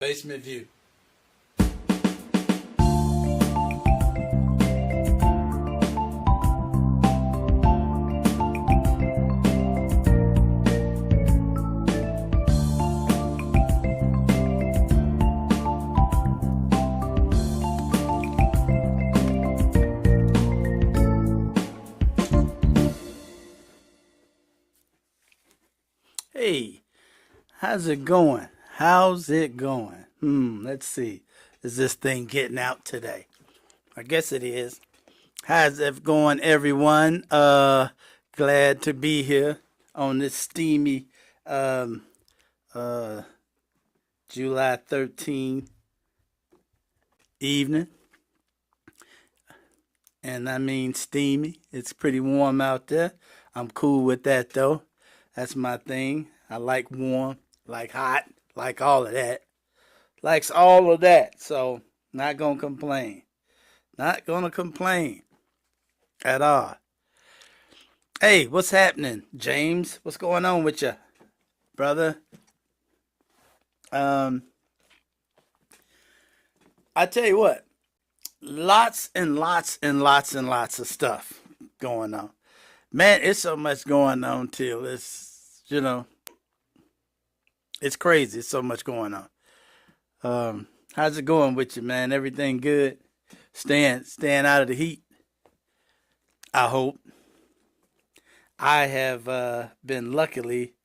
Basement view. Hey, how's it going? How's it going? Let's see. Is this thing getting out today? I guess it is. How's it going, everyone? Glad to be here on this steamy um uh July 13th evening. And I mean steamy. It's pretty warm out there. I'm cool with that though. That's my thing. I like warm, like hot, like all of that. Likes all of that. So not gonna complain. Not gonna complain at all. Hey, what's happening, James? What's going on with you, brother? Um, I tell you what, lots and lots and lots and lots of stuff going on. Man, it's so much going on till it's crazy. It's so much going on. How's it going with you, man? Everything good? Staying out of the heat. I hope. I have been luckily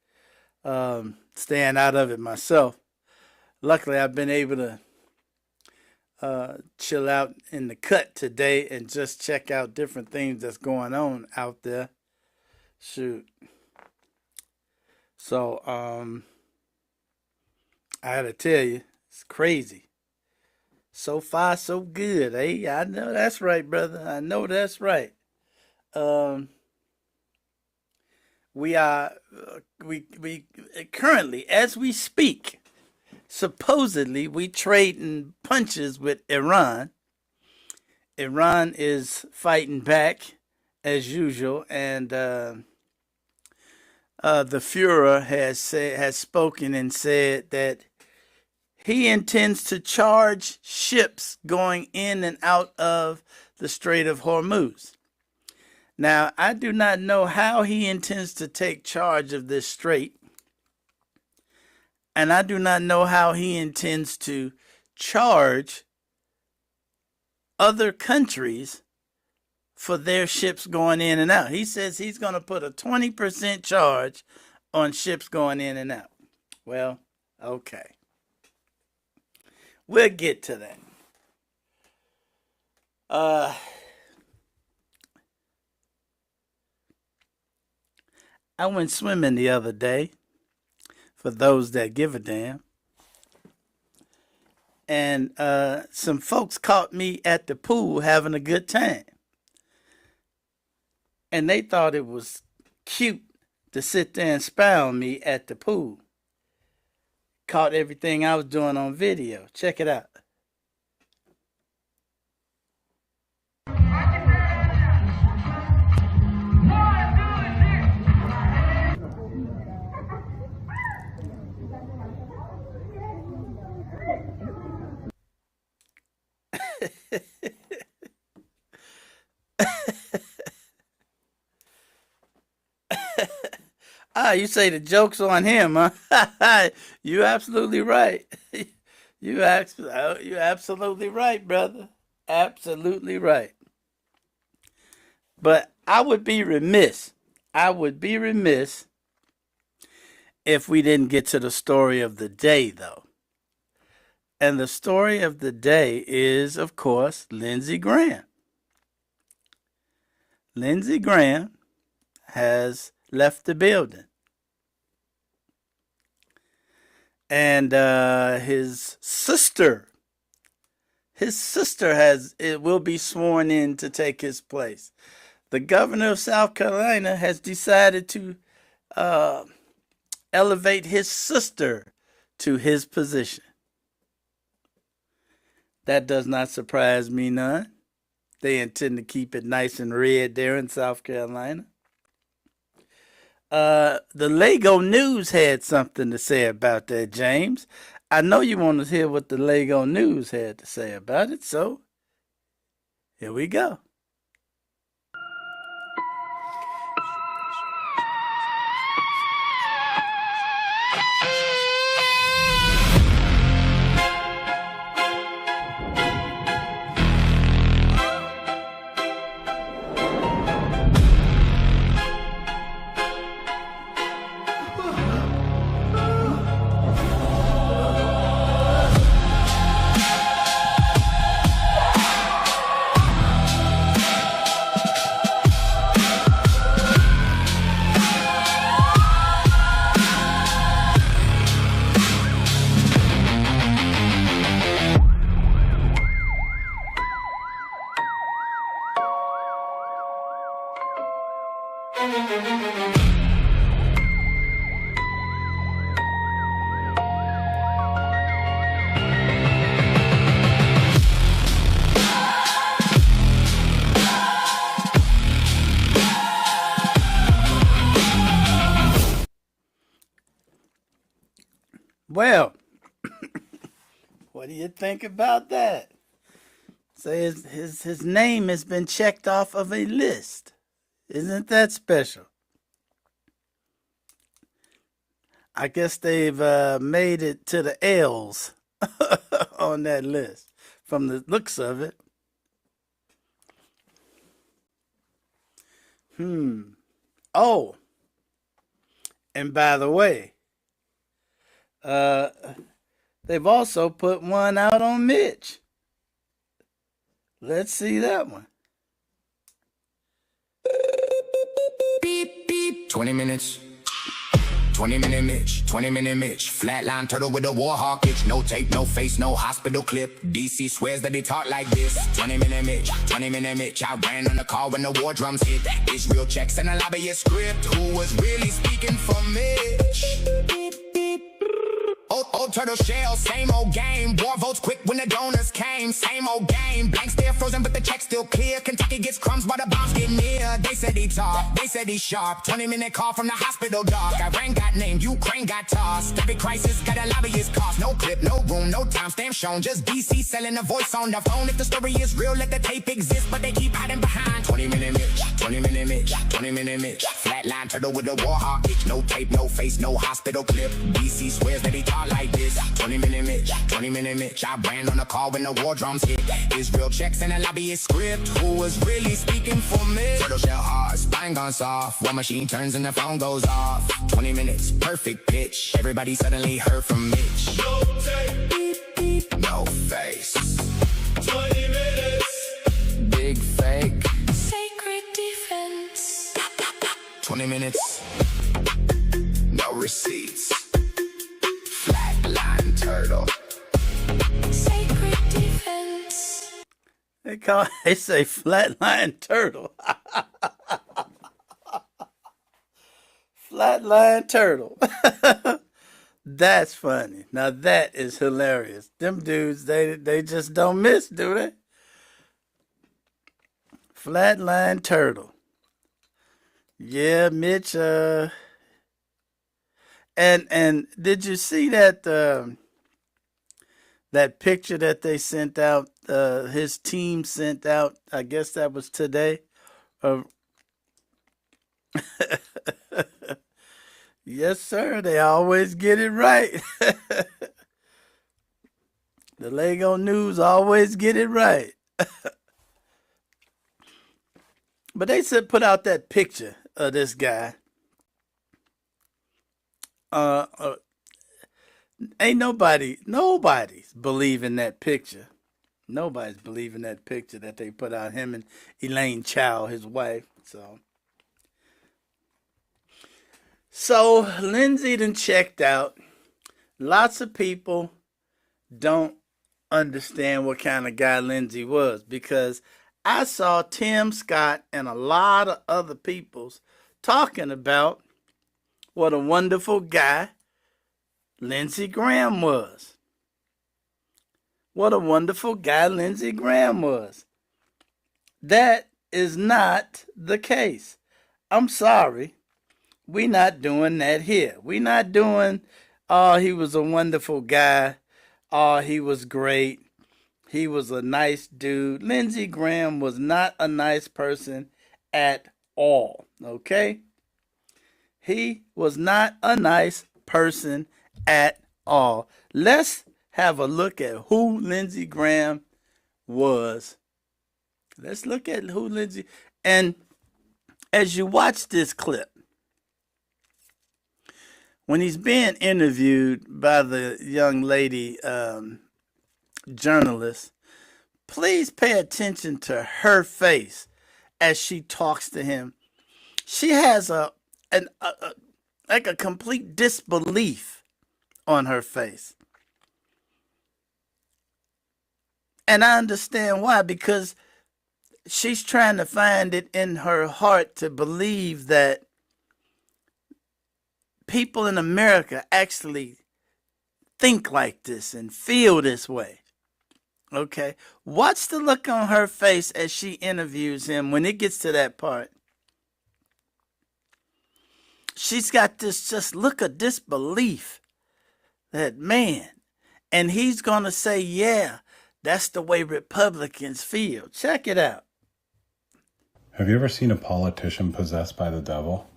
staying out of it myself. Luckily, I've been able to chill out in the cut today and just check out different things that's going on out there. Shoot. So, I gotta tell you, it's crazy. So far, so good, eh? I know that's right, brother. I know that's right. Um, we are, we currently, as we speak, supposedly we trading punches with Iran. Iran is fighting back as usual, and the Führer has spoken and said that he intends to charge ships going in and out of the Strait of Hormuz. Now, I do not know how he intends to take charge of this strait, and I do not know how he intends to charge other countries for their ships going in and out. He says he's going to put a 20% charge on ships going in and out. Well, okay. We'll get to that. Uh, I went swimming the other day, for those that give a damn. And some folks caught me at the pool having a good time. And they thought it was cute to sit there and spy on me at the pool. Caught everything I was doing on video. Check it out. You say the joke's on him, huh? You absolutely right. You absolutely right, brother. Absolutely right. But I would be remiss. I would be remiss if we didn't get to the story of the day, though. And the story of the day is, of course, Lindsey Graham. Lindsey Graham has left the building. And his sister it will be sworn in to take his place. The governor of South Carolina has decided to uh, elevate his sister to his position. That does not surprise me none. They intend to keep it nice and red there in South Carolina. The Lego News had something to say about that, James. I know you want to hear what the Lego News had to say about it, so here we go. Well, what do you think about that? Say his name has been checked off of a list. Isn't that special? I guess they've made it to the L's on that list from the looks of it. Oh, and by the way, uh, they've also put one out on Mitch. Let's see that one. Beep, beep. 20 minutes. 20-minute Mitch, 20-minute Mitch. Flatline turtle with a war hawk itch. No tape, no face, no hospital clip. DC swears that he talk like this. 20-minute Mitch, 20-minute Mitch. I ran on the call when the war drums hit. Israel checks and a lobbyist script. Who was really speaking for Mitch? Old turtle shell, same old game. War votes quick when the donors came. Same old game. Blank stare frozen, but the check still clear. Kentucky gets crumbs while the bombs get near. They said he talk, they said he sharp. 20-minute call from the hospital doc. Iran got named, Ukraine got tossed. Every crisis got a lobbyist cost. No clip, no room, no timestamp shown. Just DC selling a voice on the phone. If the story is real, let the tape exist, but they keep hiding behind. 20-minute Mitch, 20-minute Mitch, 20-minute Mitch. Flatline turtle with a war hawk itch. No tape, no face, no hospital clip. DC swears that he talk like this. 20-minute Mitch, 20-minute Mitch. I ran on the call when the war drums hit. Israel checks and a lobbyist script. Who was really speaking for me? Turtle shell hard, spine gone soft. One machine turns and the phone goes off. 20 minutes, perfect pitch. Everybody suddenly heard from Mitch. No tape, Beep, beep. No face. 20 minutes. Big fake. Sacred defense. 20 minutes. No receipts. Flatline turtle. Sacred defense. They say flatline turtle. Flatline turtle. That's funny. Now that is hilarious. Them dudes, they just don't miss, do they? Flatline turtle. Yeah, Mitch. And did you see that that picture that they sent out? His team sent out. I guess that was today. Of yes, sir. They always get it right. The Lego News always get it right. But they said put out that picture of this guy. Uh, uh ain't nobody's believing that picture. Nobody's believing that picture that they put out, him and Elaine Chow, his wife. So Lindsey done checked out. Lots of people don't understand what kind of guy Lindsey was, because I saw Tim Scott and a lot of other peoples talking about what a wonderful guy Lindsey Graham was. What a wonderful guy Lindsey Graham was. That is not the case. I'm sorry. We're not doing that here. We're not doing Oh, he was a wonderful guy. Oh, he was great. He was a nice dude. Lindsey Graham was not a nice person at all. Okay? He was not a nice person at all. Let's have a look at who Lindsey Graham was. Let's look at who Lindsey. And as you watch this clip, when he's being interviewed by the young lady journalist, please pay attention to her face as she talks to him. She has like a complete disbelief on her face. And I understand why, because she's trying to find it in her heart to believe that people in America actually think like this and feel this way. Okay? Watch the look on her face as she interviews him when it gets to that part. She's got this just look of disbelief that, man, and he's going to say, yeah, that's the way Republicans feel. Check it out. Have you ever seen a politician possessed by the devil?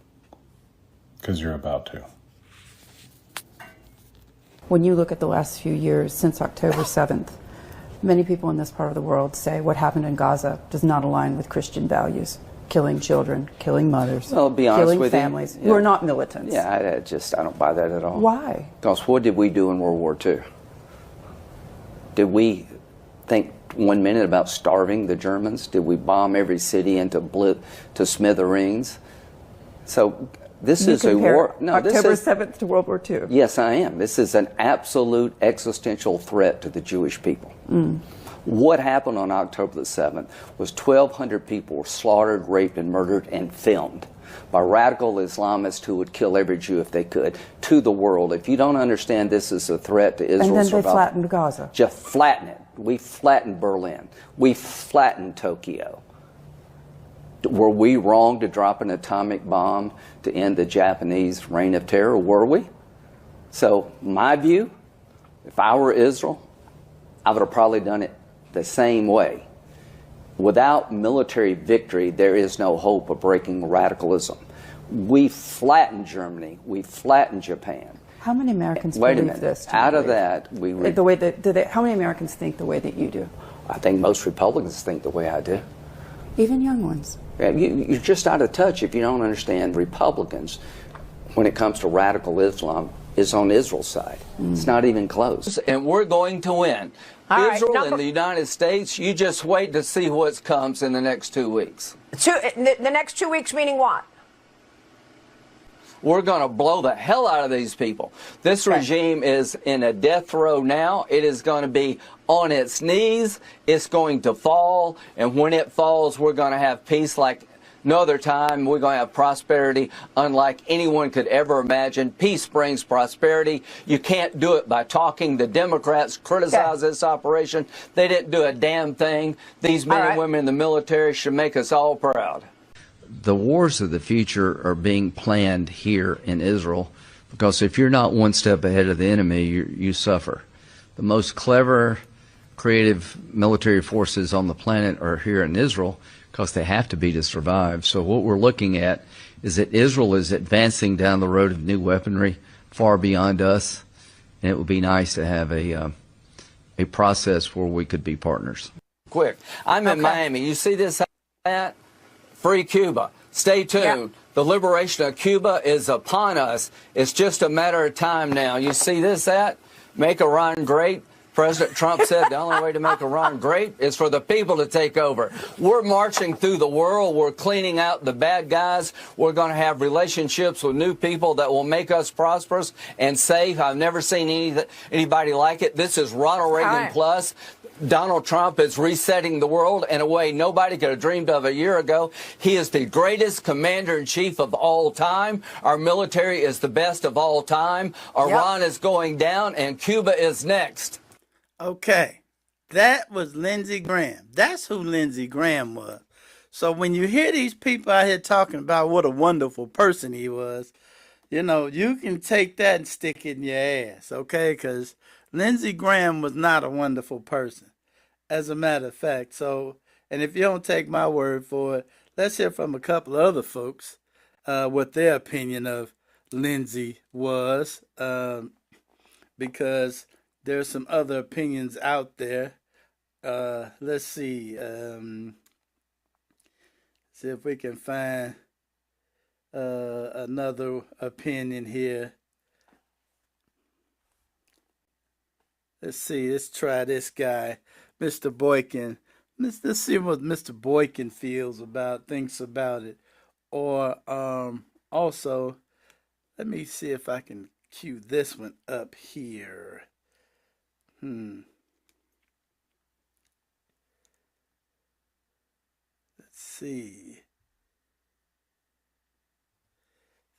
Because you're about to. When you look at the last few years since October 7th, many people in this part of the world say what happened in Gaza does not align with Christian values. Killing children, killing mothers, Well, I'll be honest killing with you. families Yeah. who are not militants. Yeah, I don't buy that at all. Why? Because what did we do in World War II? Did we think 1 minute about starving the Germans? Did we bomb every city into to smithereens? So this You is a compare war. No, October this is, 7th to World War II. Yes, I am. This is an absolute existential threat to the Jewish people. What happened on October the 7th was 1,200 people were slaughtered, raped, and murdered and filmed by radical Islamists who would kill every Jew if they could, to the world. If you don't understand this is a threat to Israel's And then they survival, flattened Gaza. just flatten it. We flattened Berlin. We flattened Tokyo. Were we wrong to drop an atomic bomb to end the Japanese reign of terror? Were we? So my view, if I were Israel, I would have probably done it the same way. Without military victory, there is no hope of breaking radicalism. We flattened Germany. We flattened Japan. How many Americans Wait a believe minute. this? do you Out of believe? that, we. The way that how many Americans think the way that you do? I think most Republicans think the way I do. Even young ones. Yeah, you're just out of touch if you don't understand Republicans, when it comes to radical Islam, is on Israel's side. It's not even close. And we're going to win. All right, Israel and the United States, you just wait to see what comes in the next 2 weeks. The next 2 weeks, meaning what? We're going to blow the hell out of these people. This regime is in a death row now. It is going to be on its knees. It's going to fall. And when it falls, we're going to have peace like no other time. We're going to have prosperity unlike anyone could ever imagine. Peace brings prosperity. You can't do it by talking. The Democrats criticize this operation. They didn't do a damn thing. These men and women in the military should make us all proud. The wars of the future are being planned here in Israel, because if you're not one step ahead of the enemy, you suffer. The most clever, creative military forces on the planet are here in Israel because they have to be to survive. So what we're looking at is that Israel is advancing down the road of new weaponry far beyond us, and it would be nice to have a process where we could be partners. Quick. I'm in Miami. You see this hat? Free Cuba. Stay tuned. Yep. The liberation of Cuba is upon us. It's just a matter of time now. You see this at? Make Iran great. President Trump said the only way to make Iran great is for the people to take over. We're marching through the world. We're cleaning out the bad guys. We're going to have relationships with new people that will make us prosperous and safe. I've never seen anybody like it. This is Ronald Reagan plus. Donald Trump is resetting the world in a way nobody could have dreamed of a year ago. He is the greatest commander-in-chief of all time. Our military is the best of all time. Iran is going down, and Cuba is next. Okay, that was Lindsey Graham. That's who Lindsey Graham was. So when you hear these people out here talking about what a wonderful person he was, You know, you can take that and stick it in your ass, okay? Because Lindsey Graham was not a wonderful person, as a matter of fact. So, and if you don't take my word for it, let's hear from a couple of other folks what their opinion of Lindsey was, because there's some other opinions out there. Let's see. See if we can find another opinion here. Let's see. Let's try this guy, Mr. Boykin. Let's see what Mr. Boykin thinks about it. Or also, let me see if I can cue this one up here. Let's see.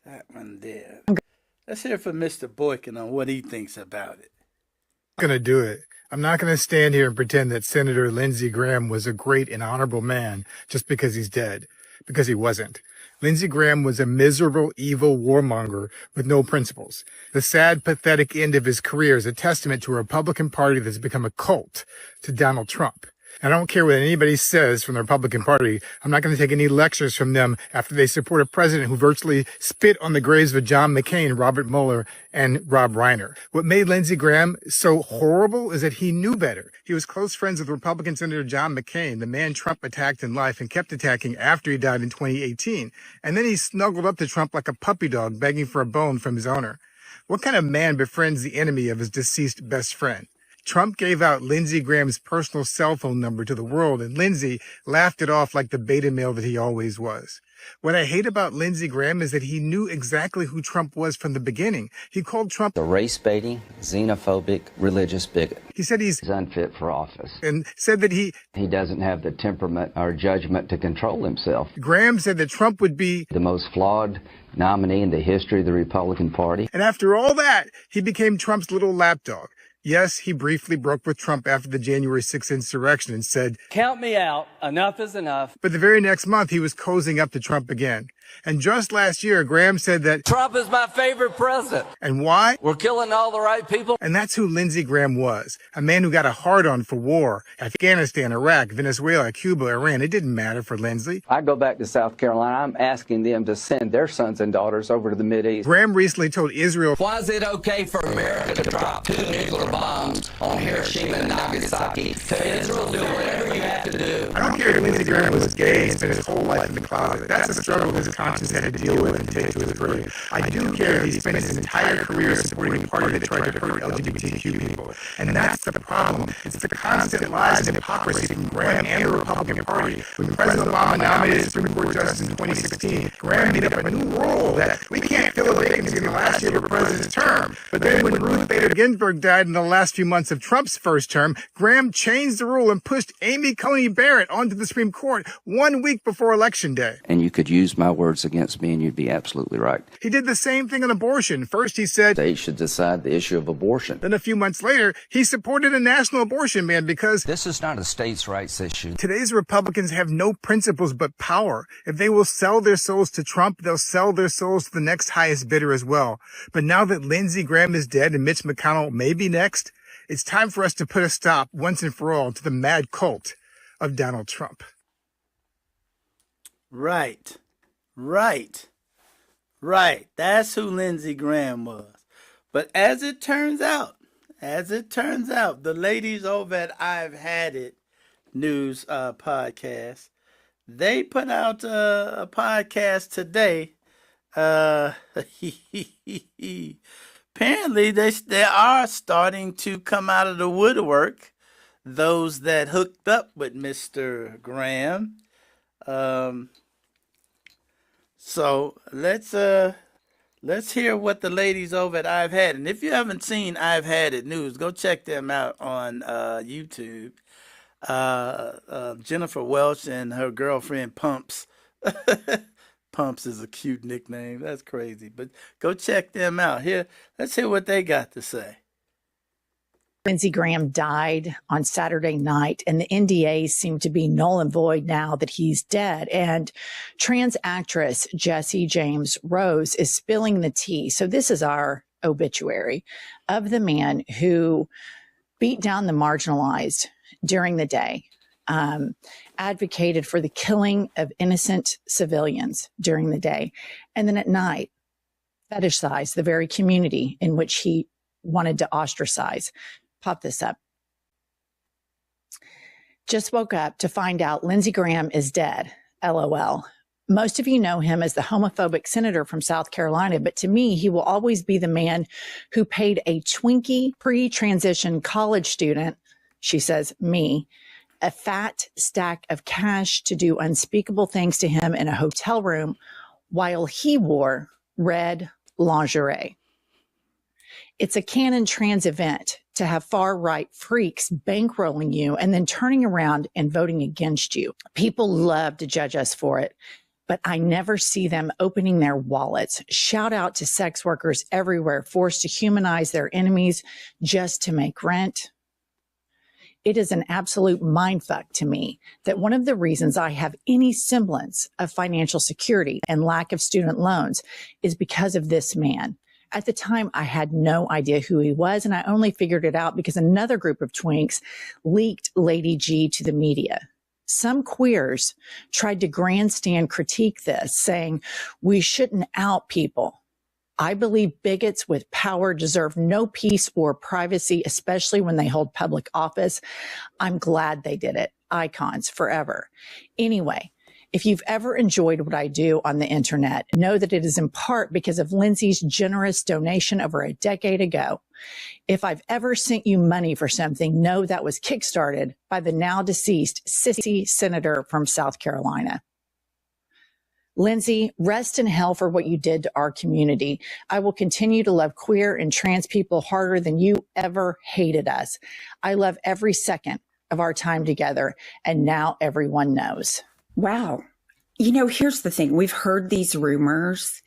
That one there. Let's hear from Mr. Boykin on what he thinks about it. Going to do it. I'm not going to stand here and pretend that Senator Lindsey Graham was a great and honorable man just because he's dead, because he wasn't. Lindsey Graham was a miserable, evil warmonger with no principles. The sad, pathetic end of his career is a testament to a Republican Party that's become a cult to Donald Trump. I don't care what anybody says from the Republican Party. I'm not going to take any lectures from them after they support a president who virtually spit on the graves of John McCain, Robert Mueller, and Rob Reiner. What made Lindsey Graham so horrible is that he knew better. He was close friends with Republican Senator John McCain, the man Trump attacked in life and kept attacking after he died in 2018. And then he snuggled up to Trump like a puppy dog begging for a bone from his owner. What kind of man befriends the enemy of his deceased best friend? Trump gave out Lindsey Graham's personal cell phone number to the world, and Lindsey laughed it off like the beta male that he always was. What I hate about Lindsey Graham is that he knew exactly who Trump was from the beginning. He called Trump a race-baiting, xenophobic, religious bigot. He said he's unfit for office. And said that he doesn't have the temperament or judgment to control himself. Graham said that Trump would be the most flawed nominee in the history of the Republican Party. And after all that, he became Trump's little lapdog. Yes, he briefly broke with Trump after the January 6th insurrection and said, "Count me out. Enough is enough." But the very next month, he was cozying up to Trump again. And just last year, Graham said that Trump is my favorite president. And why? We're killing all the right people. And that's who Lindsey Graham was. A man who got a hard-on for war. Afghanistan, Iraq, Venezuela, Cuba, Iran. It didn't matter for Lindsey. I go back to South Carolina. I'm asking them to send their sons and daughters over to the Mideast. Graham recently told Israel, "Why is it okay for America to drop 2 nuclear bombs on Hiroshima and Nagasaki? To Israel, do whatever you have to do." I don't care if Lindsey Graham was gay and spent his whole life in the closet. That's a struggle his conscience had to deal with and take to his grave. I do care if he spent his entire career supporting a party that tried to hurt LGBTQ people. And that's the problem. It's the constant lies and hypocrisy from Graham and the Republican Party. When President Obama nominated Supreme Court Justice in 2016, Graham made up a new rule that we can't fill a vacancy in the last year of a president's term. But then when Ruth Bader Ginsburg died in the last few months of Trump's first term, Graham changed the rule and pushed Amy Coney Barrett onto the Supreme Court 1 week before Election Day. And you could use my words against me, and you'd be absolutely right. He did the same thing on abortion. First, he said States should decide the issue of abortion. Then a few months later, he supported a national abortion ban because this is not a states' rights issue. Today's Republicans have no principles but power. If they will sell their souls to Trump, they'll sell their souls to the next highest bidder as well. But now that Lindsey Graham is dead and Mitch McConnell may be next, it's time for us to put a stop once and for all to the mad cult of Donald Trump. Right. That's who Lindsey Graham was. But as it turns out, the ladies over at I've Had It News podcast, they put out a podcast today. Apparently, they are starting to come out of the woodwork, those that hooked up with Mr. Graham. So let's hear what the ladies over at I've Had It. And if you haven't seen I've Had It News, go check them out on YouTube. Jennifer Welch and her girlfriend Pumps. Pumps is a cute nickname. That's crazy. But go check them out. Let's hear what they got to say. Lindsey Graham died on Saturday night, and the NDAs seem to be null and void now that he's dead. And trans actress Jessie James Rose is spilling the tea. So this is our obituary of the man who beat down the marginalized during the day, advocated for the killing of innocent civilians during the day, and then at night fetishized the very community in which he wanted to ostracize. Pop this up. Just woke up to find out Lindsey Graham is dead. LOL. Most of you know him as the homophobic senator from South Carolina, but to me, he will always be the man who paid a Twinkie pre-transition college student, she says, me, a fat stack of cash to do unspeakable things to him in a hotel room while he wore red lingerie. It's a canon trans event to have far-right freaks bankrolling you and then turning around and voting against you. People love to judge us for it, but I never see them opening their wallets. Shout out to sex workers everywhere forced to humanize their enemies just to make rent. It is an absolute mindfuck to me that one of the reasons I have any semblance of financial security and lack of student loans is because of this man. At the time, I had no idea who he was, and I only figured it out because another group of twinks leaked Lady G to the media. Some queers tried to grandstand critique this, saying we shouldn't out people. I believe bigots with power deserve no peace or privacy, especially when they hold public office. I'm glad they did it. Icons forever. Anyway, if you've ever enjoyed what I do on the internet, know that it is in part because of Lindsey's generous donation over a decade ago. If I've ever sent you money for something, know that was kickstarted by the now deceased sissy senator from South Carolina. Lindsey, rest in hell for what you did to our community. I will continue to love queer and trans people harder than you ever hated us. I love every second of our time together, and now everyone knows. Wow. You know, here's the thing. We've heard these rumors,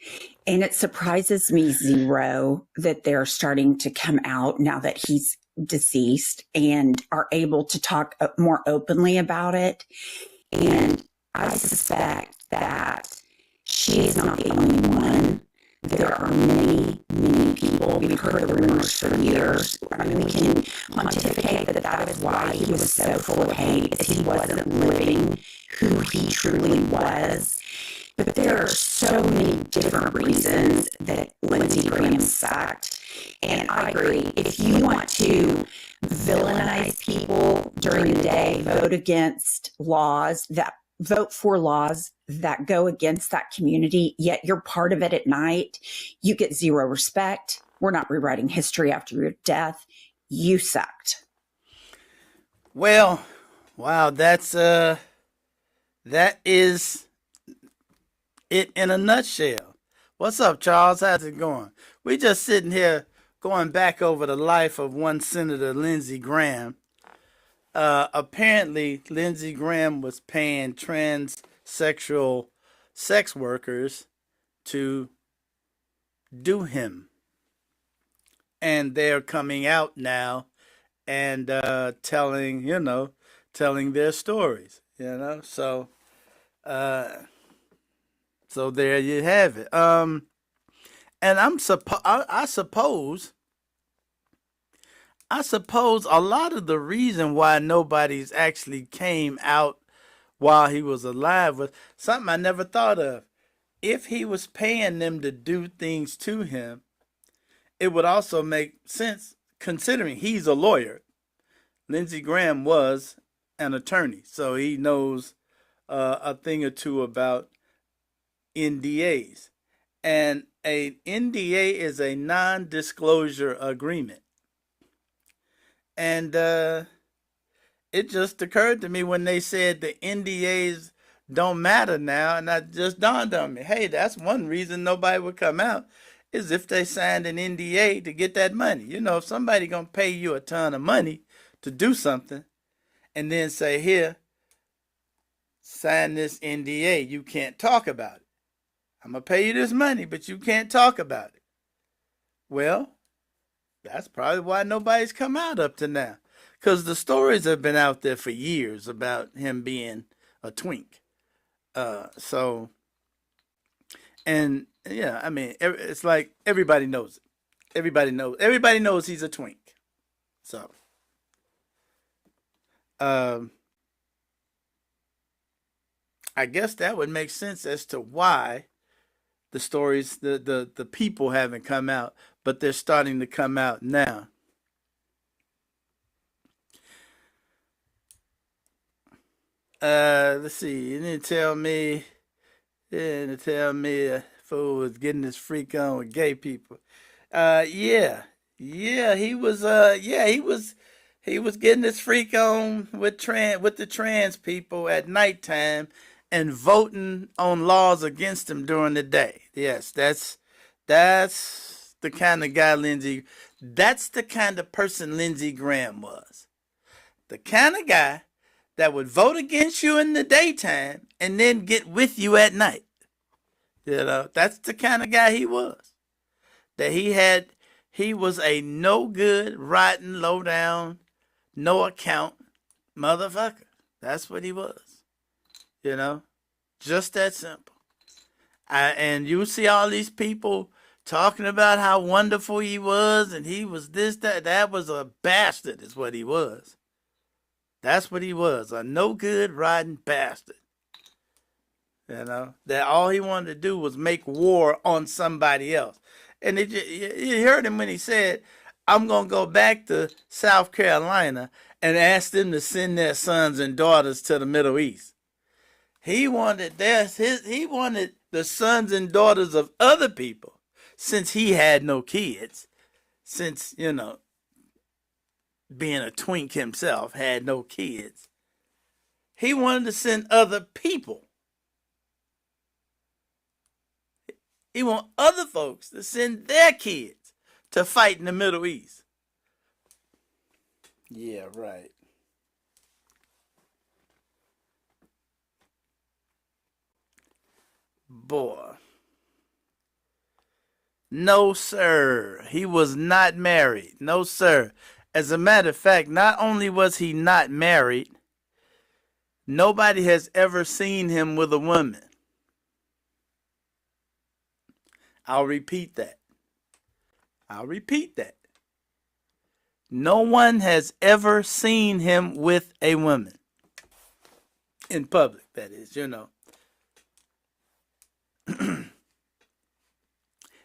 and it surprises me zero that they're starting to come out now that he's deceased and are able to talk more openly about it. And I suspect that she is not the only one. There are many, many people. We've heard the rumors for years. I mean, we can pontificate that is why he was so full of hate, is he wasn't living who he truly was. But there are so many different reasons that Lindsey Graham sucked. And I agree, if you want to villainize people during the day, vote for laws that go against that community, yet you're part of it at night, you get zero respect. We're not rewriting history after your death. You sucked. Well, wow, that is it in a nutshell. What's up, Charles? How's it going? We just sitting here going back over the life of one Senator Lindsey Graham. Apparently, Lindsey Graham was paying transsexual sex workers to do him. And they're coming out now and telling their stories, So, so there you have it. And I suppose a lot of the reason why nobody's actually came out while he was alive was something I never thought of. If he was paying them to do things to him, it would also make sense considering he's a lawyer. Lindsey Graham was an attorney, so he knows a thing or two about NDAs. And an NDA is a non-disclosure agreement. And it just occurred to me when they said the NDAs don't matter now, and that just dawned on me. Hey, that's one reason nobody would come out, is if they signed an NDA to get that money. If somebody gonna pay you a ton of money to do something, and then say, here, sign this NDA, you can't talk about it. I'm gonna pay you this money, but you can't talk about it. Well, That's probably why nobody's come out up to now. Because the stories have been out there for years about him being a twink. So, and yeah, I mean, it's like everybody knows it. Everybody knows he's a twink. So, um, I guess that would make sense as to why the stories, the people haven't come out, but they're starting to come out now. Let's see. You didn't tell me. You didn't tell me a fool was getting his freak on with gay people. Yeah, yeah, he was. Yeah, he was getting his freak on with the trans people at nighttime, and voting on laws against them during the day. Yes, that's the kind of guy Lindsey. That's the kind of person Lindsey Graham was. The kind of guy that would vote against you in the daytime and then get with you at night. You know, that's the kind of guy he was. That he was a no good, rotten, low down, no account motherfucker. That's what he was. You know, just that simple. And you see all these people talking about how wonderful he was and he was this, that. That was a bastard, is what he was. That's what he was, a no good, rotten bastard. You know, that all he wanted to do was make war on somebody else. And you heard him when he said, I'm going to go back to South Carolina and ask them to send their sons and daughters to the Middle East. He wanted he wanted the sons and daughters of other people, since he had no kids, since, you know, being a twink himself, had no kids. He wanted to send other people. He want other folks to send their kids to fight in the Middle East. Yeah, right. Boy. No, sir. He was not married. No, sir. As a matter of fact, not only was he not married, nobody has ever seen him with a woman. I'll repeat that. No one has ever seen him with a woman. In public, that is, you know.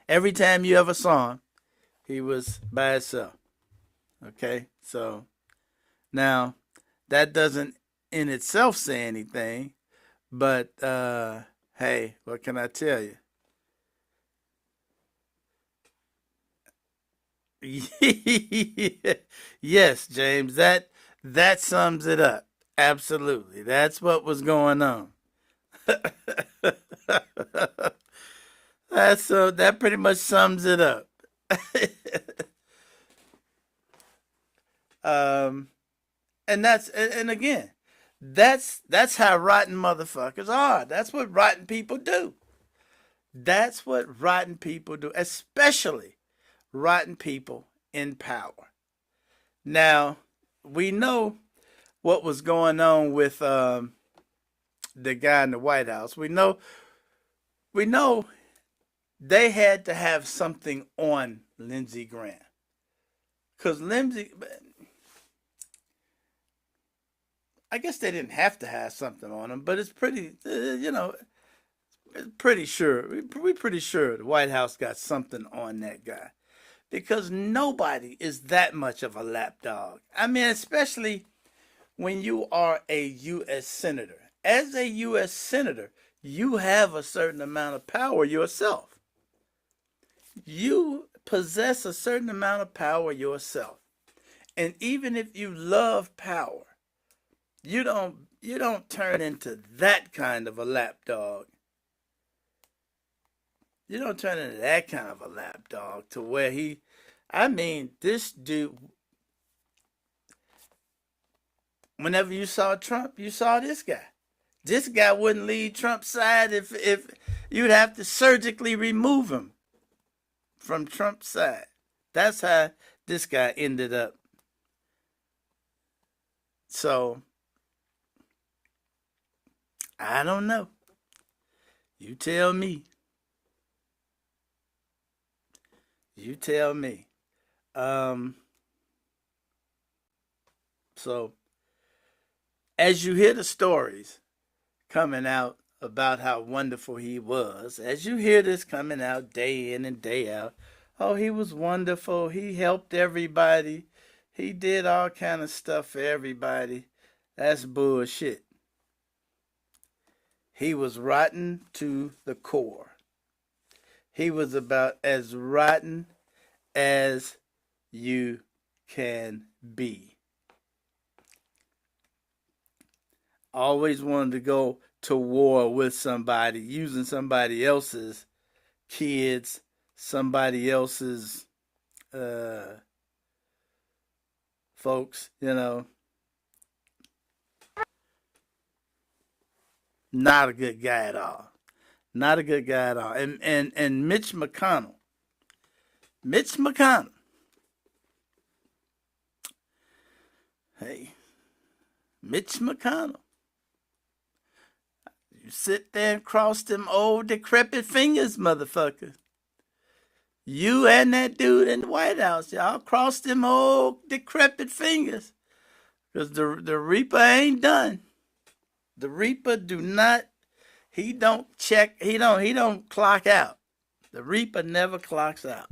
Every time you ever saw him, he was by himself. Okay, so now that doesn't in itself say anything, but hey, what can I tell you? Yes, James, that sums it up. Absolutely. That's what was going on. That pretty much sums it up. And again, that's how rotten motherfuckers are. That's what rotten people do. That's what rotten people do, especially rotten people in power. Now, we know what was going on with the guy in the White House. We know they had to have something on Lindsey Graham. Because Lindsey, I guess they didn't have to have something on him, but it's pretty, pretty sure. We're pretty sure the White House got something on that guy. Because nobody is that much of a lapdog. I mean, especially when you are a U.S. Senator. As a U.S. Senator, you have a certain amount of power yourself. You possess a certain amount of power yourself. And even if you love power, you don't turn into that kind of a lapdog. You don't turn into that kind of a lapdog to where this dude, whenever you saw Trump, you saw this guy. This guy wouldn't leave Trump's side if you'd have to surgically remove him from Trump's side. That's this guy ended up. So, I don't know. You tell me. You tell me. So, as you hear the stories coming out about how wonderful he was, as you hear this coming out day in and day out, oh, he was wonderful. He helped everybody. He did all kind of stuff for everybody. That's bullshit. He was rotten to the core. He was about as rotten as you can be. Always wanted to go to war with somebody, using somebody else's kids, somebody else's folks, you know. Not a good guy at all. Not a good guy at all. And Mitch McConnell. Hey, Mitch McConnell. You sit there and cross them old decrepit fingers, motherfucker. You and that dude in the White House, y'all cross them old decrepit fingers. Because the Reaper ain't done. The Reaper he don't clock out. The Reaper never clocks out.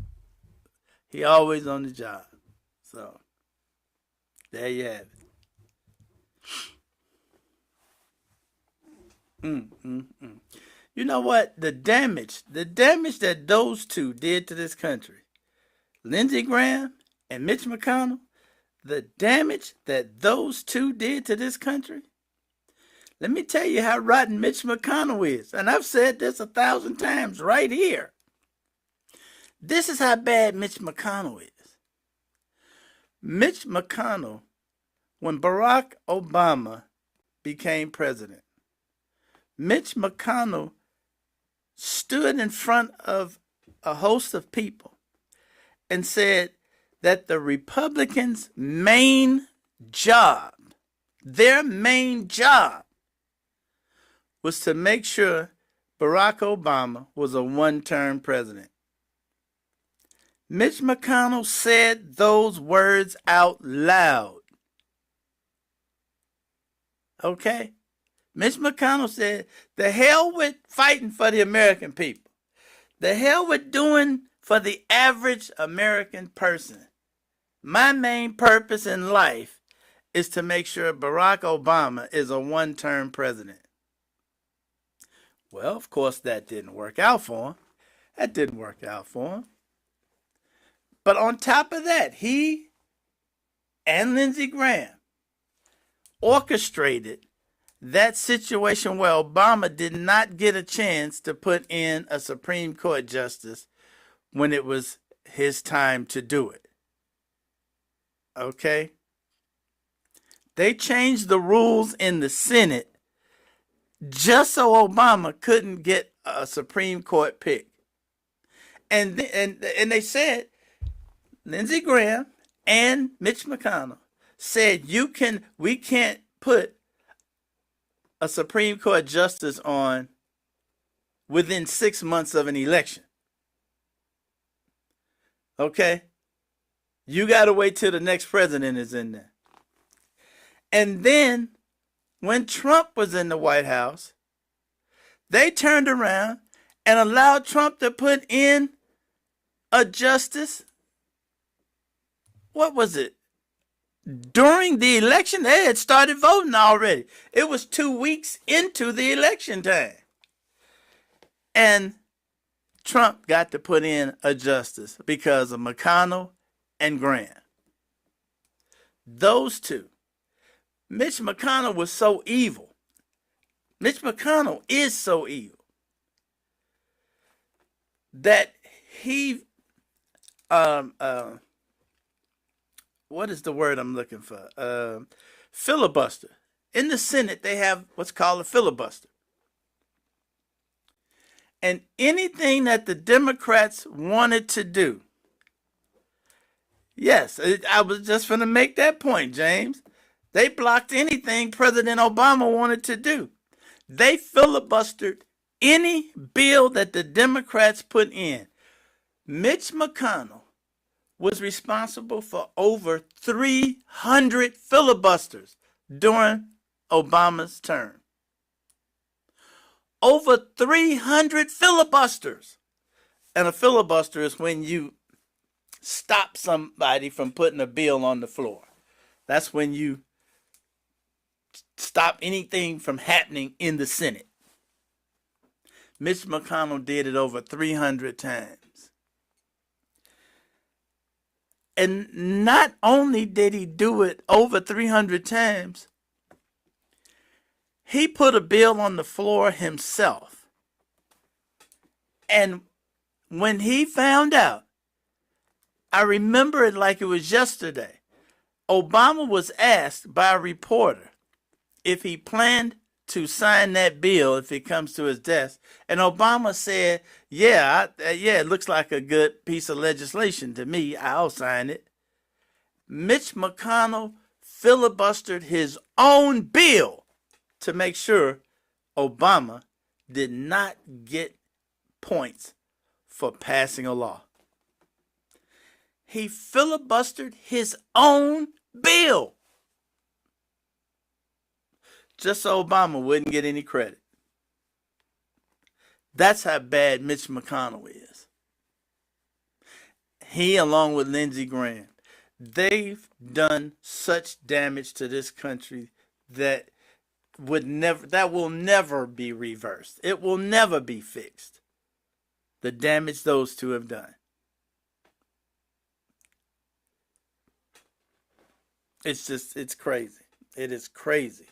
He always on the job. So, there you have it. You know what? The damage that those two did to this country, Lindsey Graham and Mitch McConnell, the damage that those two did to this country. Let me tell you how rotten Mitch McConnell is. And I've said this 1,000 times right here. This is how bad Mitch McConnell is. Mitch McConnell, when Barack Obama became president, Mitch McConnell stood in front of a host of people and said that the Republicans' main job, their main job, was to make sure Barack Obama was a one-term president. Mitch McConnell said those words out loud. Okay? Mitch McConnell said, the hell with fighting for the American people. The hell with doing for the average American person. My main purpose in life is to make sure Barack Obama is a one-term president. Well, of course, that didn't work out for him. But on top of that, he and Lindsey Graham orchestrated that situation where Obama did not get a chance to put in a Supreme Court justice when it was his time to do it. Okay? They changed the rules in the Senate just so Obama couldn't get a Supreme Court pick. And they said, Lindsey Graham and Mitch McConnell said, we can't put a Supreme Court justice on within 6 months of an election. Okay? You got to wait till the next president is in there. And then, when Trump was in the White House, they turned around and allowed Trump to put in a justice. What was it? During the election, they had started voting already. It was 2 weeks into the election time. And Trump got to put in a justice because of McConnell and Graham. Those two. Mitch McConnell was so evil. Mitch McConnell is so evil that he, what is the word I'm looking for? Filibuster. In the Senate, they have what's called a filibuster. And anything that the Democrats wanted to do, Yes, I was just going to make that point, James. They blocked anything President Obama wanted to do. They filibustered any bill that the Democrats put in. Mitch McConnell was responsible for over 300 filibusters during Obama's term. Over 300 filibusters. And a filibuster is when you stop somebody from putting a bill on the floor. That's when you stop anything from happening in the Senate. Mitch McConnell did it over 300 times. And not only did he do it over 300 times, he put a bill on the floor himself. And when he found out, I remember it like it was yesterday, Obama was asked by a reporter if he planned to sign that bill if it comes to his desk. And Obama said, yeah, it looks like a good piece of legislation to me. I'll sign it. Mitch McConnell filibustered his own bill to make sure Obama did not get points for passing a law. He filibustered his own bill just so Obama wouldn't get any credit. That's how bad Mitch McConnell is. He, along with Lindsey Graham, they've done such damage to this country that will never be reversed. It will never be fixed. The damage those two have done. It's crazy. It is crazy.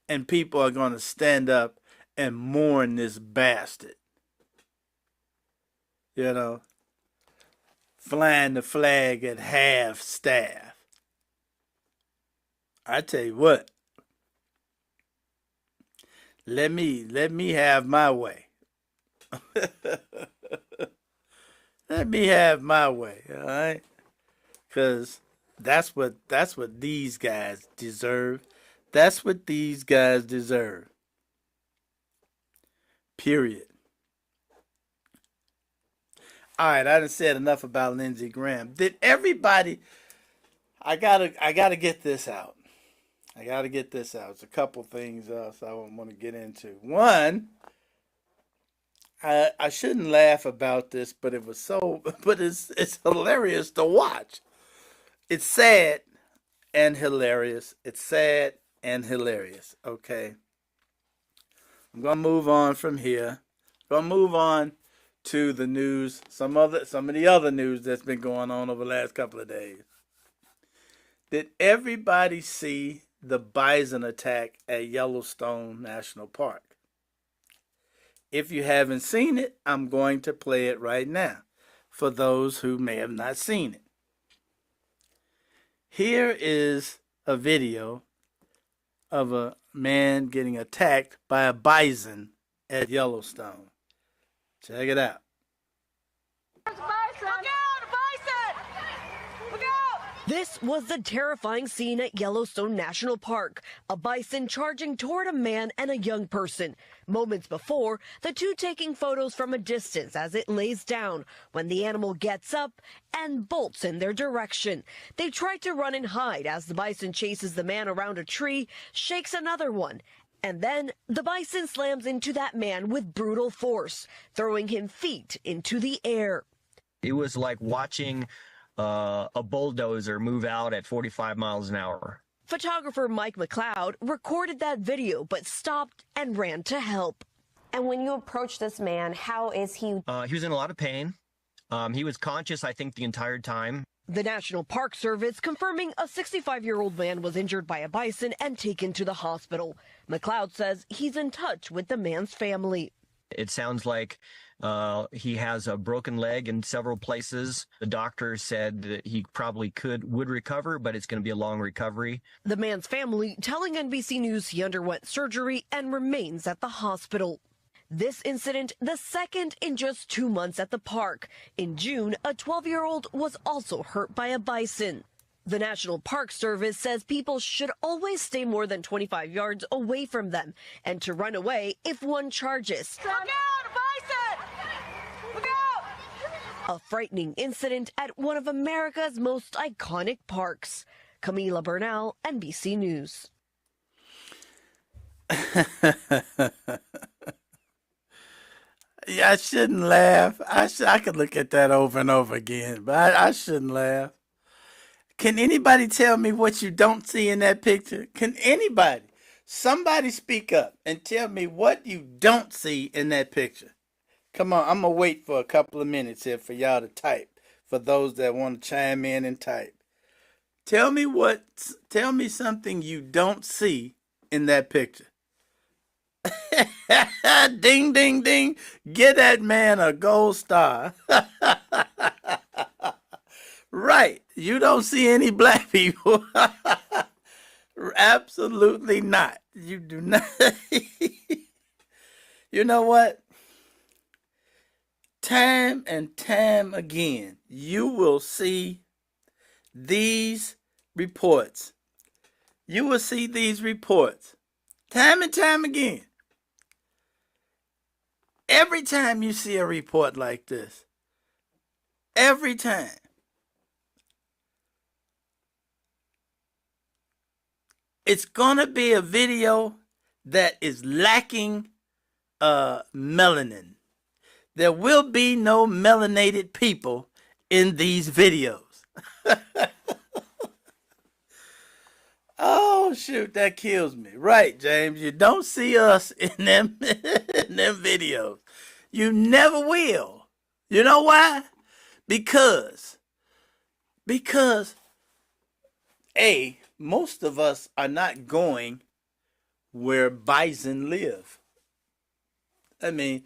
And people are going to stand up and mourn this bastard. You know, flying the flag at half staff. I tell you what, let me have my way. Let me have my way, all right? Because that's what these guys deserve. That's what these guys deserve. Period. All right, I done said enough about Lindsey Graham. Did everybody? I gotta get this out. It's a couple things else I want to get into. One, I shouldn't laugh about this, but it's hilarious to watch. It's sad and hilarious. Okay. I'm gonna move on from here. Gonna move on to the news. Some of the other news that's been going on over the last couple of days. Did everybody see the bison attack at Yellowstone National Park? If you haven't seen it, I'm going to play it right now for those who may have not seen it. Here is a video of a man getting attacked by a bison at Yellowstone. Check it out. This was the terrifying scene at Yellowstone National Park. A bison charging toward a man and a young person. Moments before, the two taking photos from a distance as it lays down when the animal gets up and bolts in their direction. They try to run and hide as the bison chases the man around a tree, shakes another one. And then the bison slams into that man with brutal force, throwing him feet into the air. It was like watching a bulldozer move out at 45 miles an hour. Photographer Mike McLeod recorded that video but stopped and ran to help. And when you approach this man, how is he? He was in a lot of pain. He was conscious, I think, the entire time. The National Park Service confirming a 65-year-old man was injured by a bison and taken to the hospital. McLeod says he's in touch with the man's family. It sounds like he has a broken leg in several places. The doctor said that he probably would recover, but it's going to be a long recovery. The man's family telling NBC News he underwent surgery and remains at the hospital. This incident, the second in just 2 months at the park. In June, a 12-year-old was also hurt by a bison. The National Park Service says people should always stay more than 25 yards away from them and to run away if one charges. Look out, bison! Look out! A frightening incident at one of America's most iconic parks. Camila Bernal, NBC News. Yeah, I shouldn't laugh. I could look at that over and over again, but I shouldn't laugh. Can anybody tell me what you don't see in that picture? Can anybody? Somebody speak up and tell me what you don't see in that picture. Come on, I'm going to wait for a couple of minutes here for y'all to type, for those that want to chime in and type. Tell me something you don't see in that picture. Ding, ding, ding. Get that man a gold star. Right. You don't see any black people. Absolutely not. You do not. You know what? Time and time again, you will see these reports. You will see these reports. Time and time again. Every time you see a report like this, every time, it's going to be a video that is lacking melanin. There will be no melanated people in these videos. Oh, shoot, that kills me. Right, James, you don't see us in them videos. You never will. You know why? Because A, most of us are not going where bison live. I mean,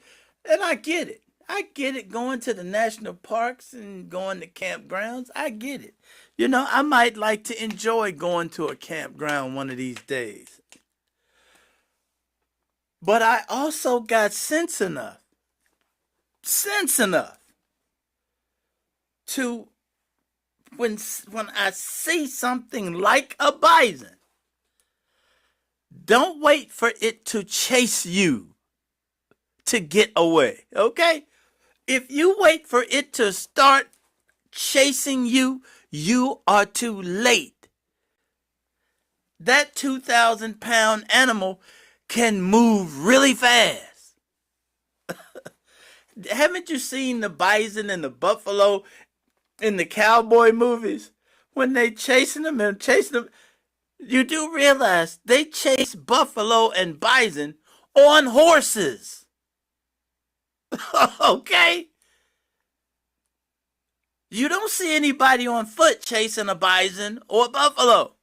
and I get it. I get it, going to the national parks and going to campgrounds. I get it. You know, I might like to enjoy going to a campground one of these days. But I also got sense enough to, when I see something like a bison, don't wait for it to chase you to get away, okay? If you wait for it to start chasing you, you are too late. That 2,000-pound animal can move really fast. Haven't you seen the bison and the buffalo in the cowboy movies? When they chasing them, you do realize they chase buffalo and bison on horses. Okay? You don't see anybody on foot chasing a bison or a buffalo.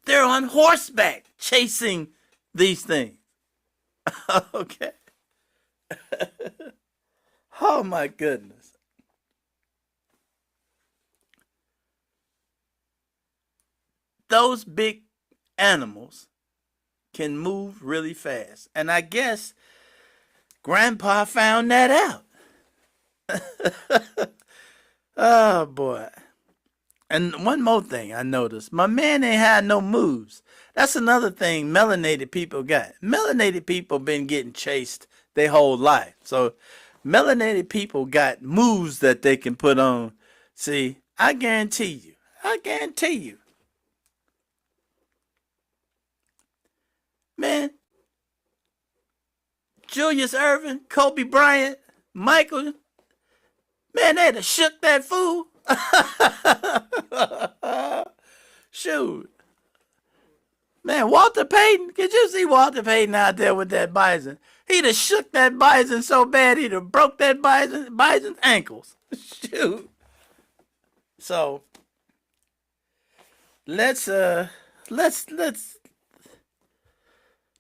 They're on horseback chasing these things. Okay? Oh my goodness. Those big animals can move really fast. And I guess Grandpa found that out. Oh, boy. And one more thing I noticed. My man ain't had no moves. That's another thing melanated people got. Melanated people been getting chased their whole life. So melanated people got moves that they can put on. See, I guarantee you. Man, Julius Erving, Kobe Bryant, Michael, man, they'd have shook that fool. Shoot. Man, Walter Payton, could you see Walter Payton out there with that bison? He'd have shook that bison so bad he'd have broke that bison's ankles. Shoot. So let's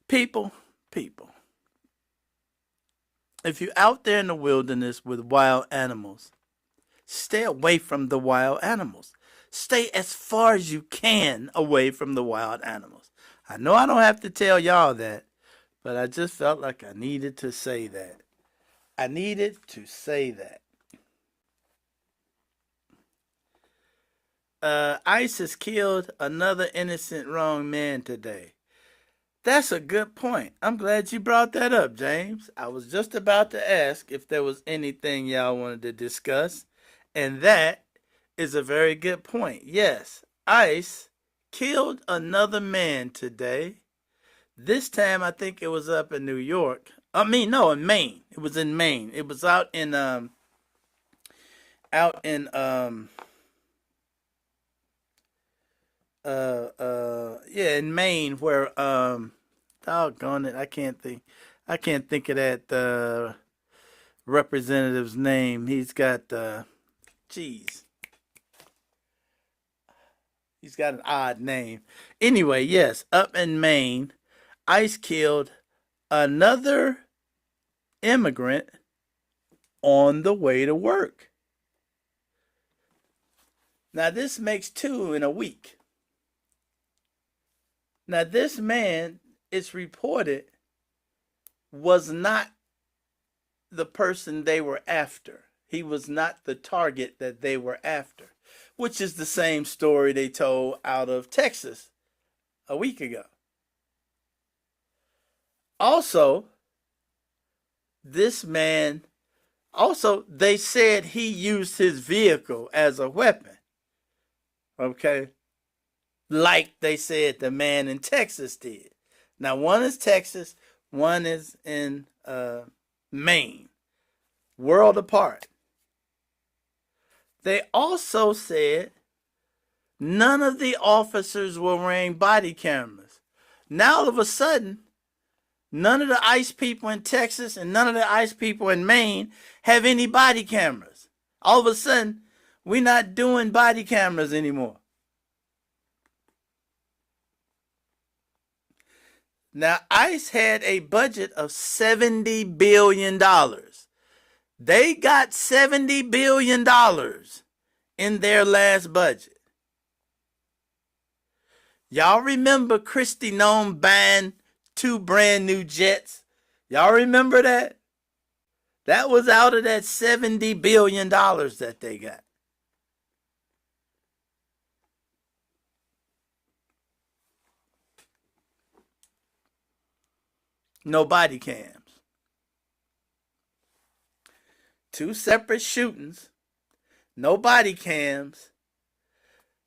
people. If you're out there in the wilderness with wild animals, stay away from the wild animals. Stay as far as you can away from the wild animals. I know I don't have to tell y'all that, But I just felt like I needed to say that. I needed to say that. ICE has killed another innocent wrong man today. That's a good point. I'm glad you brought that up, James. I was just about to ask if there was anything y'all wanted to discuss, and that is a very good point. Yes, ICE killed another man today. This time I think it was up in New York. No, in Maine. It was in Maine. It was out in in Maine, where doggone it, I can't think of that representative's name. He's got he's got an odd name. Anyway, yes, up in Maine, ICE killed another immigrant on the way to work. Now this makes 2 in a week. Now, this man, it's reported, was not the person they were after. He was not the target that they were after, which is the same story they told out of Texas a week ago. Also, this man, they said he used his vehicle as a weapon. Okay? Like they said the man in Texas did. Now, one is Texas, one is in Maine. World apart. They also said none of the officers were wearing body cameras. Now, all of a sudden, none of the ICE people in Texas and none of the ICE people in Maine have any body cameras. All of a sudden, we're not doing body cameras anymore. Now, ICE had a budget of $70 billion. They got $70 billion in their last budget. Y'all remember Kristi Noem buying 2 brand new jets? Y'all remember that? That was out of that $70 billion that they got. No body cams. 2 separate shootings. No body cams.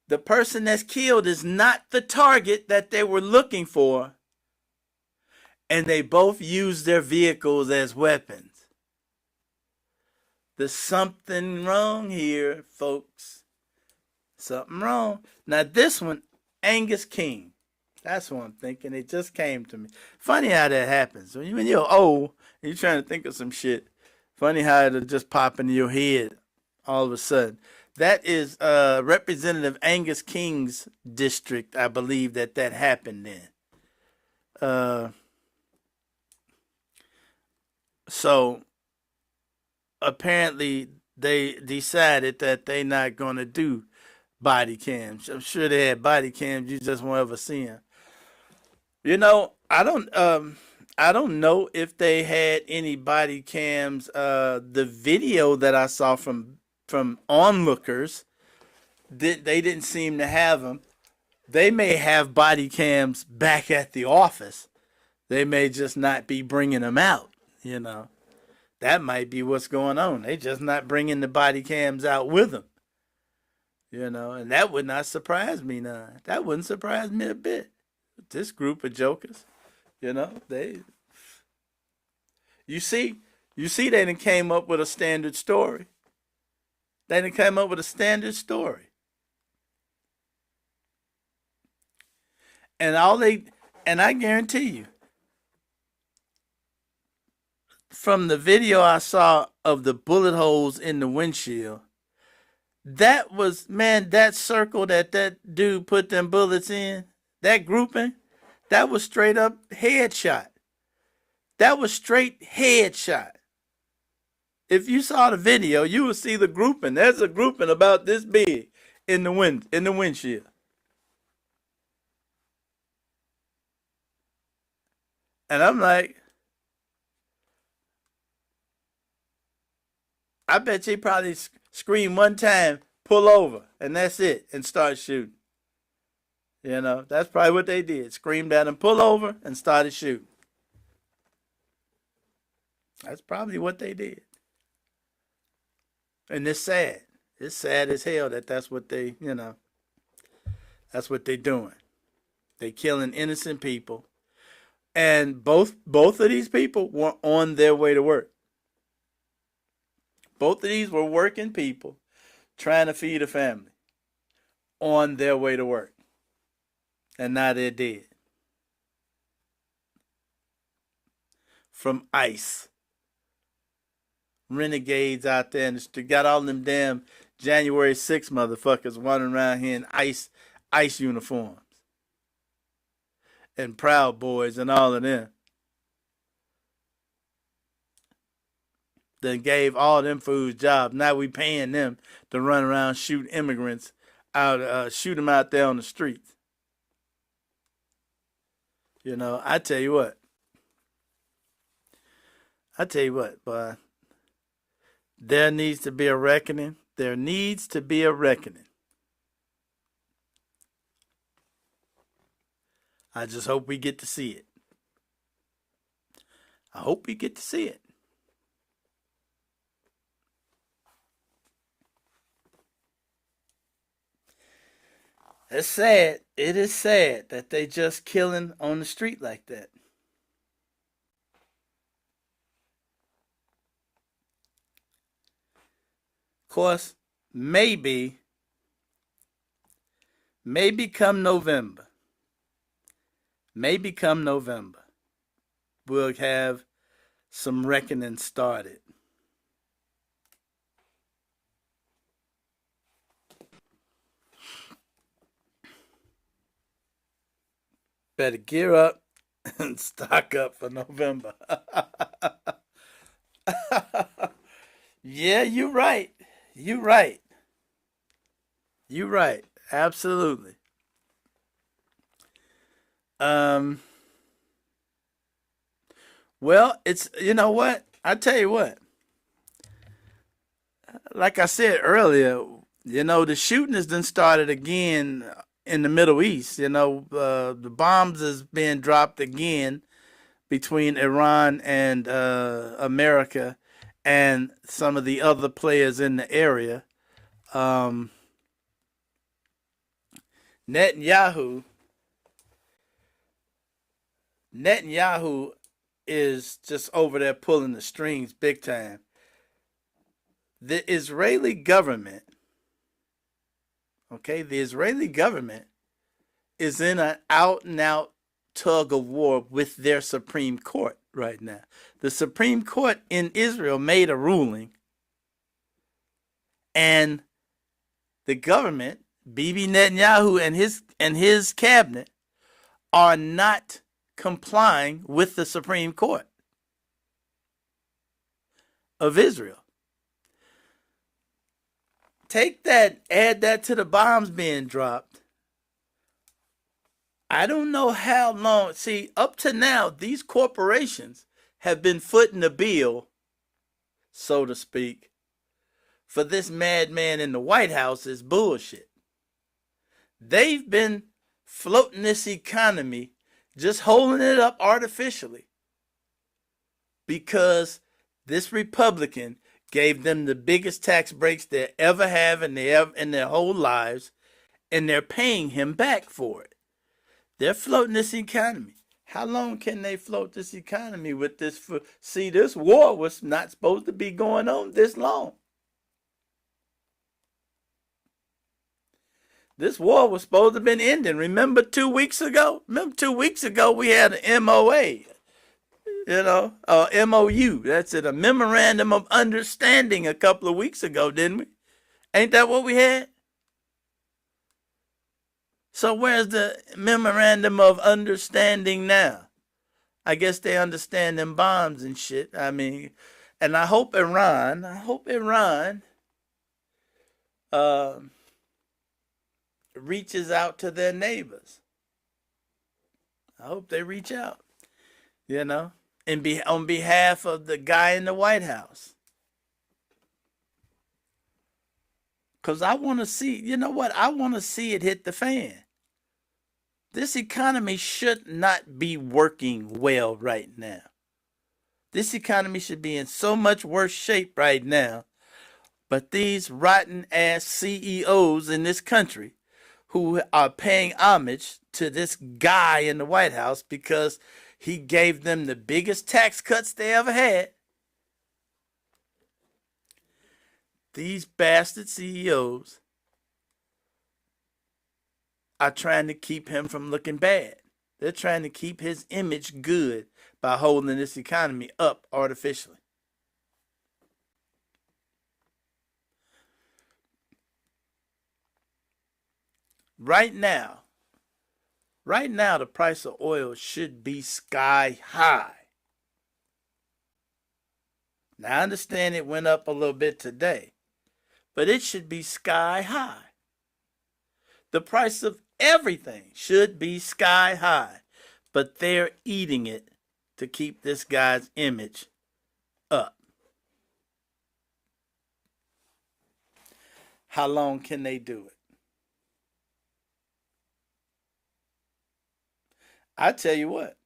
The person that's killed is not the target that they were looking for. And they both used their vehicles as weapons. There's something wrong here, folks. Something wrong. Now this one, Angus King. That's what I'm thinking. It just came to me. Funny how that happens. When you're old and you're trying to think of some shit, funny how it'll just pop into your head all of a sudden. That is Representative Angus King's district, I believe that happened in. So apparently they decided that they're not going to do body cams. I'm sure they had body cams. You just won't ever see them. You know, I don't know if they had any body cams. The video that I saw from onlookers, they didn't seem to have them. They may have body cams back at the office. They may just not be bringing them out, you know. That might be what's going on. They just not bringing the body cams out with them. You know, and that would not surprise me none. That wouldn't surprise me a bit. This group of jokers, you know, you see they done came up with a standard story. They done came up with a standard story. And I guarantee you, from the video I saw of the bullet holes in the windshield, that was, man, that circle that dude put them bullets in, that grouping, that was straight up headshot. That was straight headshot. If you saw the video, you would see the grouping. There's a grouping about this big in the windshield. And I'm like, I bet you probably scream one time, pull over, and that's it, and start shooting. You know, that's probably what they did. Screamed at him, pull over, and started shooting. That's probably what they did. And it's sad. It's sad as hell that that's what they, you know, that's what they're doing. They killing innocent people. And both of these people were on their way to work. Both of these were working people trying to feed a family on their way to work. And now they're dead. From ICE. Renegades out there, and they got all them damn January 6 motherfuckers wandering around here in ICE uniforms. And Proud Boys and all of them. Then gave all them fools jobs. Now we paying them to run around shoot immigrants out, shoot them out there on the streets. You know, I tell you what, boy. There needs to be a reckoning. There needs to be a reckoning. I just hope we get to see it. I hope we get to see it. It's sad. It is sad that they just killing on the street like that. Of course, maybe come November, we'll have some reckoning started. Better gear up and stock up for November. Yeah, you're right. You're right. You're right. Absolutely. Well, it's, you know what? I tell you what. Like I said earlier, you know, the shooting has done started again in the Middle East. You know, the bombs is being dropped again between Iran and America and some of the other players in the area. Netanyahu is just over there pulling the strings big time. The Israeli government, is in an out-and-out tug of war with their Supreme Court right now. The Supreme Court in Israel made a ruling, and the government, Bibi Netanyahu and his cabinet, are not complying with the Supreme Court of Israel. Take that, add that to the bombs being dropped. I don't know how long. See, up to now, these corporations have been footing the bill, so to speak, for this madman in the White House's bullshit. They've been floating this economy, just holding it up artificially, because this Republican gave them the biggest tax breaks they ever have in their whole lives, and they're paying him back for it. They're floating this economy. How long can they float this economy with this? See, this war was not supposed to be going on this long. This war was supposed to have been ending. Remember 2 weeks ago? We had an MOA. MOU. That's it, a memorandum of understanding a couple of weeks ago, didn't we? Ain't that what we had? So where's the memorandum of understanding now? I guess they understand them bombs and shit. I mean, and I hope Iran reaches out to their neighbors. I hope they reach out. you know, and be on behalf of the guy in the White House. Because I want to see, you know what? I want to see it hit the fan. This economy should not be working well right now. This economy should be in so much worse shape right now. But these rotten ass CEOs in this country who are paying homage to this guy in the White House because he gave them the biggest tax cuts they ever had. These bastard CEOs are trying to keep him from looking bad. They're trying to keep his image good by holding this economy up artificially. Right now, the price of oil should be sky high. Now, I understand it went up a little bit today, but it should be sky high. The price of everything should be sky high, but they're eating it to keep this guy's image up. How long can they do it? I tell you what.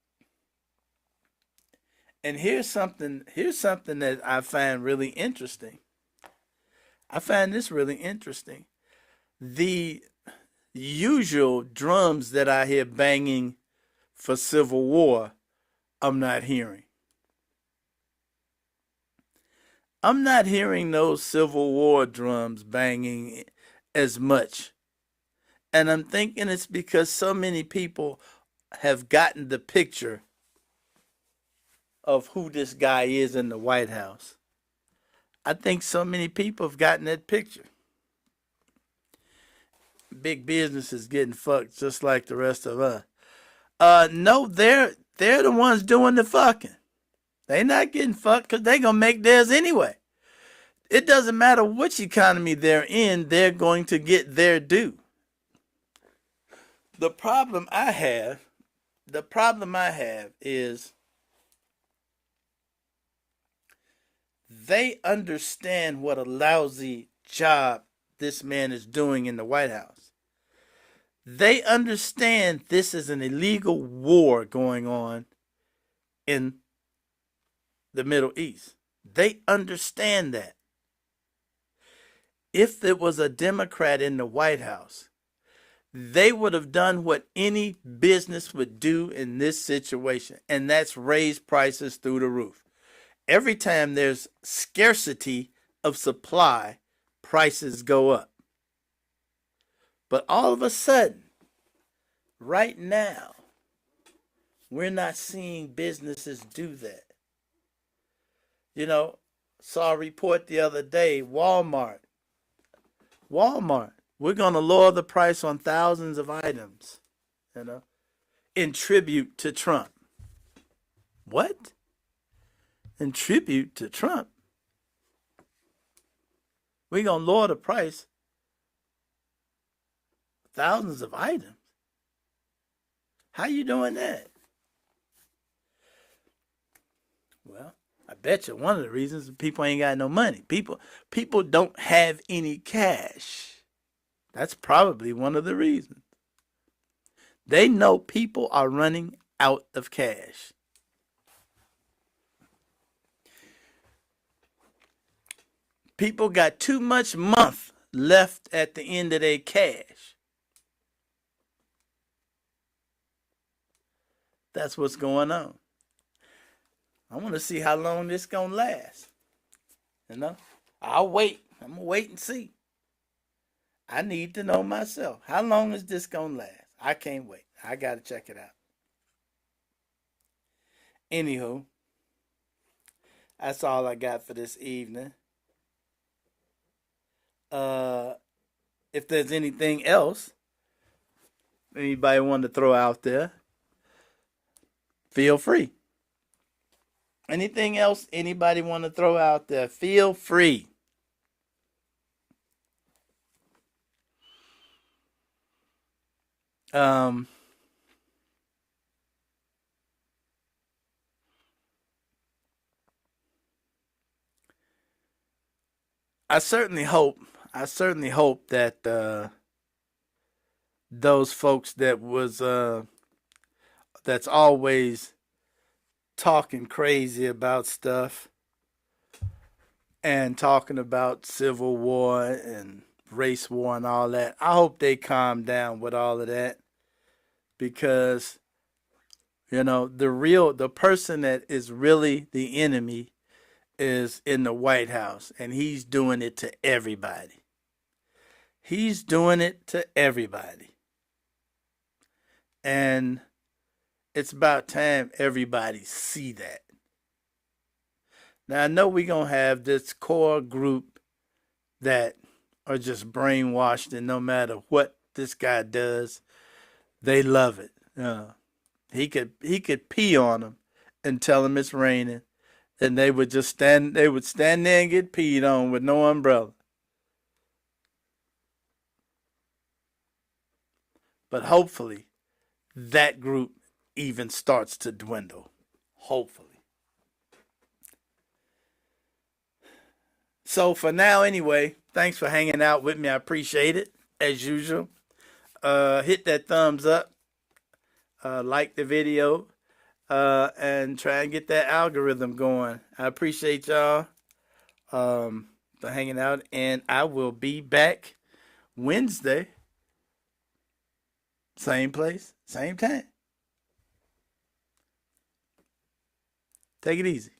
And here's something that I find really interesting. I find this really interesting. The usual drums that I hear banging for civil war, I'm not hearing. I'm not hearing those Civil War drums banging as much. And I'm thinking it's because so many people have gotten the picture of who this guy is in the White House. I think so many people have gotten that picture. Big business is getting fucked just like the rest of us. No, they're the ones doing the fucking. They not getting fucked because they going to make theirs anyway. It doesn't matter which economy they're in, they're going to get their due. The problem I have is they understand what a lousy job this man is doing in the White House. They understand this is an illegal war going on in the Middle East. They understand that. If there was a Democrat in the White House, they would have done what any business would do in this situation, and that's raise prices through the roof. Every time there's scarcity of supply, prices go up. But all of a sudden, right now, we're not seeing businesses do that. You know, saw a report the other day, Walmart, we're going to lower the price on thousands of items, in tribute to Trump. What? In tribute to Trump? We're going to lower the price thousands of items. How you doing that? Well, I bet you one of the reasons is people ain't got no money. People don't have any cash. That's probably one of the reasons. They know people are running out of cash. People got too much month left at the end of their cash. That's what's going on. I want to see how long this gonna last. I'll wait. I'm gonna wait and see. I need to know myself. How long is this gonna last? I can't wait. I gotta check it out. Anywho, that's all I got for this evening. If there's anything else anybody want to throw out there, feel free. Anything else anybody want to throw out there, feel free. I certainly hope that those folks that's always talking crazy about stuff and talking about civil war and race war and all that, I hope they calm down with all of that, because the person that is really the enemy is in the White House, and he's doing it to everybody. He's doing it to everybody. And it's about time everybody see that. Now, I know we're going to have this core group that are just brainwashed, and no matter what this guy does, they love it. He could pee on them and tell them it's raining, and they would stand there and get peed on with no umbrella. But hopefully that group even starts to dwindle. Hopefully. So for now anyway, thanks for hanging out with me. I appreciate it, as usual. Hit that thumbs up. Like the video. And try and get that algorithm going. I appreciate y'all for hanging out. And I will be back Wednesday. Same place, same time. Take it easy.